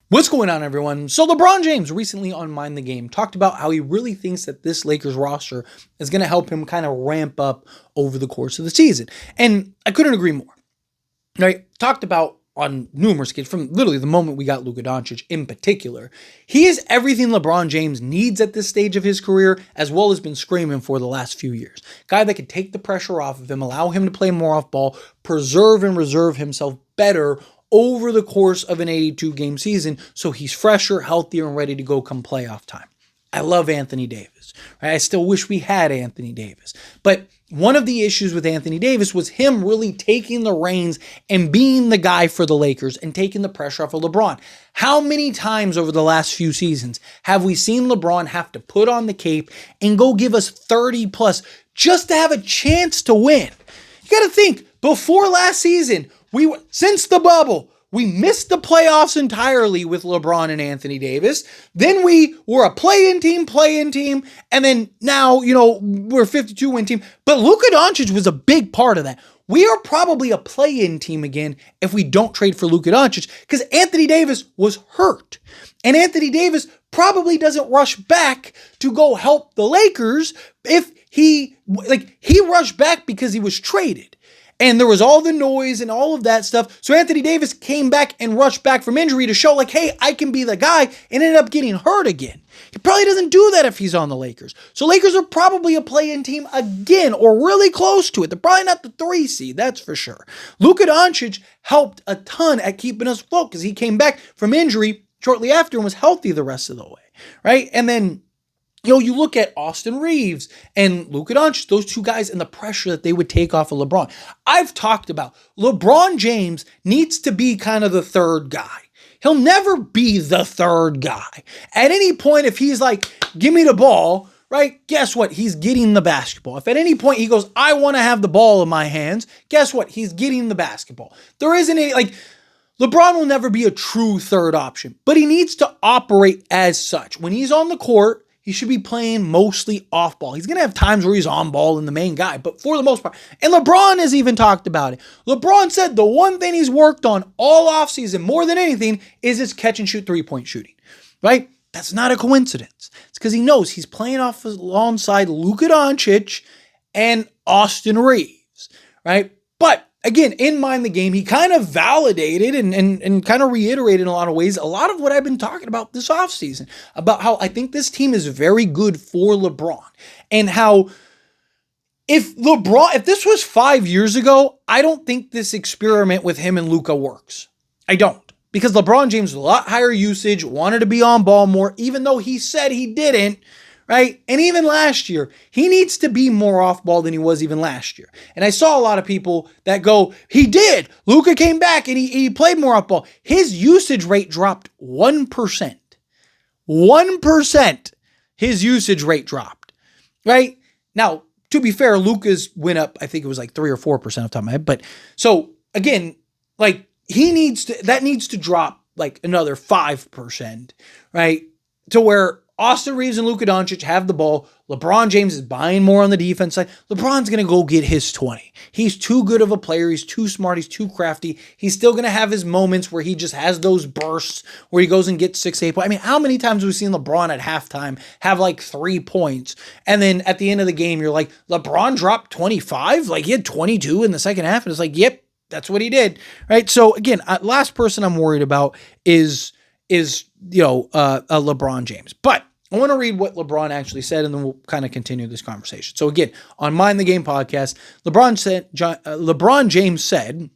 What's going on, everyone? So LeBron James recently on Mind the Game talked about how he really thinks that this Lakers roster is going to help him kind of ramp up over the course of the season. And I couldn't agree more. Right? Talked about on numerous occasions, from literally the moment we got Luka Doncic in particular. He is everything LeBron James needs at this stage of his career, as well as been screaming for the last few years. Guy that can take the pressure off of him, allow him to play more off ball, preserve and reserve himself better over the course of an 82-game season, so he's fresher, healthier, and ready to go come playoff time. I love Anthony Davis. Right? I still wish we had Anthony Davis. But one of the issues with Anthony Davis was him really taking the reins and being the guy for the Lakers and taking the pressure off of LeBron. How many times over the last few seasons have we seen LeBron have to put on the cape and go give us 30 plus just to have a chance to win? You got to think, before last season, since the bubble, we missed the playoffs entirely with LeBron and Anthony Davis. Then we were a play-in team, and then now, we're a 52-win team. But Luka Doncic was a big part of that. We are probably a play-in team again if we don't trade for Luka Doncic, because Anthony Davis was hurt. And Anthony Davis probably doesn't rush back to go help the Lakers if he rushed back because he was traded. And there was all the noise and all of that stuff. So Anthony Davis came back and rushed back from injury to show hey, I can be the guy, and ended up getting hurt again. He probably doesn't do that if he's on the Lakers. So Lakers are probably a play-in team again, or really close to it. They're probably not the 3 seed, that's for sure. Luka Doncic helped a ton at keeping us afloat because he came back from injury shortly after and was healthy the rest of the way, right? And then you look at Austin Reeves and Luka Doncic, those two guys, and the pressure that they would take off of LeBron. I've talked about LeBron James needs to be kind of the third guy. He'll never be the third guy. At any point, if he's like, give me the ball, right? Guess what? He's getting the basketball. If at any point he goes, I want to have the ball in my hands, guess what? He's getting the basketball. There isn't LeBron will never be a true third option, but he needs to operate as such. When he's on the court, he should be playing mostly off ball. He's going to have times where he's on ball and the main guy, but for the most part, and LeBron has even talked about it. LeBron said the one thing he's worked on all offseason more than anything is his catch and shoot 3-point shooting, right? That's not a coincidence. It's because he knows he's playing off alongside Luka Doncic and Austin Reeves, right? But again, in Mind the Game, he kind of validated and kind of reiterated in a lot of ways a lot of what I've been talking about this offseason, about how I think this team is very good for LeBron, and how if this was 5 years ago, I don't think this experiment with him and Luka works. I don't. Because LeBron James was a lot higher usage, wanted to be on ball more, even though he said he didn't. Right? And even last year, he needs to be more off ball than he was even last year. And I saw a lot of people that go, he did. Luka came back and he played more off ball. His usage rate dropped 1%. 1%. His usage rate dropped. Right? Now, to be fair, Luka's went up, I think it was like 3 or 4% off the top of my head. But so again, that needs to drop like another 5%, right? To where Austin Reeves and Luka Doncic have the ball. LeBron James is buying more on the defense side. LeBron's going to go get his 20. He's too good of a player. He's too smart. He's too crafty. He's still going to have his moments where he just has those bursts where he goes and gets 6, 8 points. I mean, how many times have we seen LeBron at halftime have like 3 points? And then at the end of the game, you're like, LeBron dropped 25? Like he had 22 in the second half. And it's like, yep, that's what he did. Right? So again, last person I'm worried about is LeBron James. But I want to read what LeBron actually said, and then we'll kind of continue this conversation. So again, on Mind the Game podcast, LeBron James said,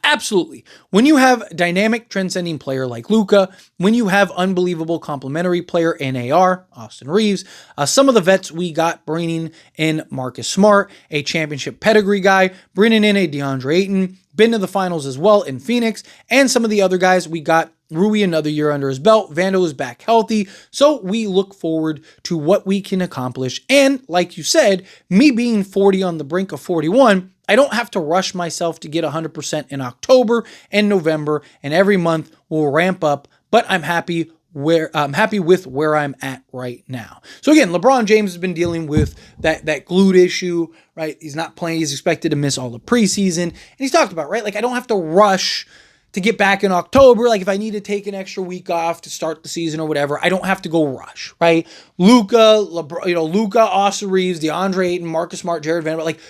absolutely. When you have a dynamic, transcending player like Luka, when you have unbelievable complementary player in AR, Austin Reeves, some of the vets we got bringing in Marcus Smart, a championship pedigree guy, bringing in a DeAndre Ayton, been to the finals as well in Phoenix, and some of the other guys we got. Rui another year under his belt. Vando is back healthy. So we look forward to what we can accomplish. And like you said, me being 40 on the brink of 41, I don't have to rush myself to get 100% in October and November, and every month will ramp up, but I'm happy with where I'm at right now. So again, LeBron James has been dealing with that glute issue, right? He's not playing. He's expected to miss all the preseason. And he's talked about, right? Like, I don't have to rush to get back in October, like if I need to take an extra week off to start the season or whatever, I don't have to go rush, right? Luka, Luka, Austin Reeves, DeAndre Ayton, Marcus Smart, Jared Vanderbilt, like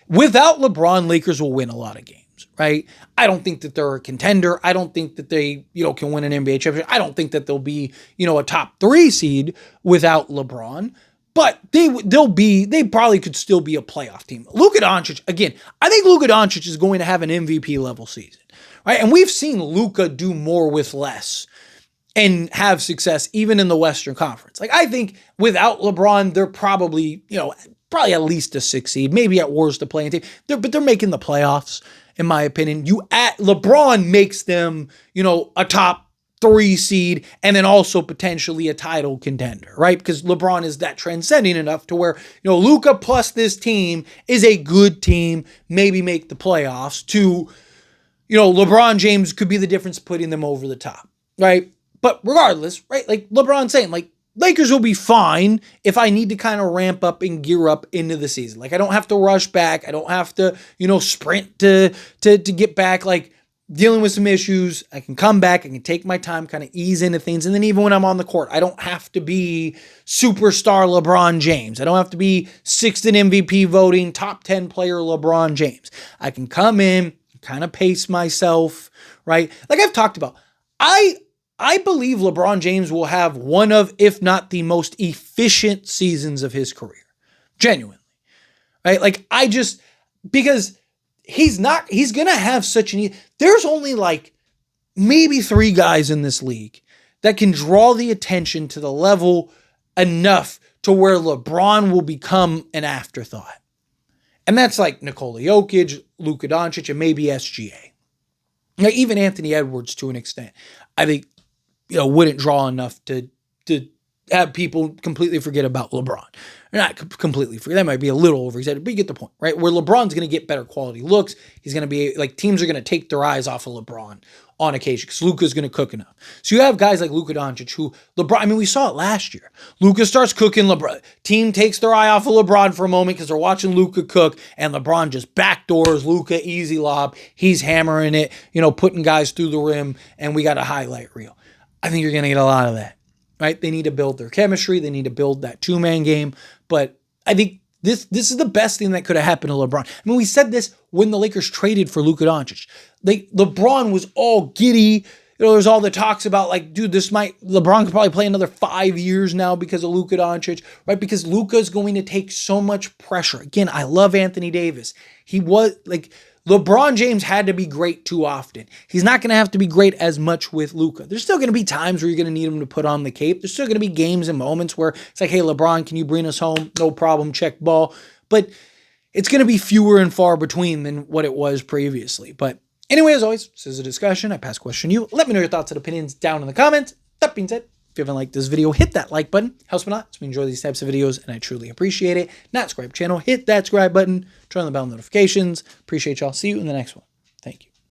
without LeBron, Lakers will win a lot of games, right? I don't think that they're a contender. I don't think that they, can win an NBA championship. I don't think that they'll be, a top 3 seed without LeBron. But they probably could still be a playoff team. Luka Doncic, again, I think Luka Doncic is going to have an MVP level season, right? And we've seen Luka do more with less and have success even in the Western Conference. Like I think without LeBron, they're probably, probably at least a 6 seed, maybe at worst a play-in team. But they're making the playoffs, in my opinion. LeBron makes them, a top 3 seed, and then also potentially a title contender, right? Because LeBron is that transcending enough to where, Luka plus this team is a good team, maybe make the playoffs to, LeBron James could be the difference putting them over the top, right? But regardless, right? Like LeBron's saying, like Lakers will be fine if I need to kind of ramp up and gear up into the season. Like I don't have to rush back. I don't have to, sprint to get back. Like dealing with some issues, I can come back, I can take my time, kind of ease into things. And then even when I'm on the court, I don't have to be superstar LeBron James. I don't have to be 6th in MVP voting, top 10 player LeBron James. I can come in, kind of pace myself, right? Like I've talked about, I believe LeBron James will have one of, if not the most efficient seasons of his career. Genuinely, right? Like because he's going to have there's only like maybe 3 guys in this league that can draw the attention to the level enough to where LeBron will become an afterthought. And that's like Nikola Jokic, Luka Doncic, and maybe SGA. Even Anthony Edwards to an extent, I think, wouldn't draw enough to have people completely forget about LeBron. Or not completely forget. That might be a little overexaggerated, but you get the point, right? Where LeBron's going to get better quality looks. He's going to be like, teams are going to take their eyes off of LeBron on occasion because Luka's going to cook enough. So you have guys like Luka Doncic who we saw it last year. Luka starts cooking, LeBron. Team takes their eye off of LeBron for a moment because they're watching Luka cook, and LeBron just backdoors Luka, easy lob. He's hammering it, putting guys through the rim, and we got a highlight reel. I think you're going to get a lot of that, right? They need to build their chemistry. They need to build that 2-man game. But I think this is the best thing that could have happened to LeBron. I mean, we said this when the Lakers traded for Luka Doncic. LeBron was all giddy. There's all the talks about like, dude, LeBron could probably play another 5 years now because of Luka Doncic, right? Because Luka is going to take so much pressure. Again, I love Anthony Davis. He was like, LeBron James had to be great too often. He's not going to have to be great as much with Luka. There's still going to be times where you're going to need him to put on the cape. There's still going to be games and moments where it's like, hey, LeBron, can you bring us home? No problem, check ball. But it's going to be fewer and far between than what it was previously. But anyway, as always, this is a discussion. I pass question to you. Let me know your thoughts and opinions down in the comments. That being said, if you haven't liked this video, hit that like button. Helps me a lot. So we enjoy these types of videos, and I truly appreciate it. Not subscribe channel, hit that subscribe button. Turn on the bell notifications. Appreciate y'all. See you in the next one.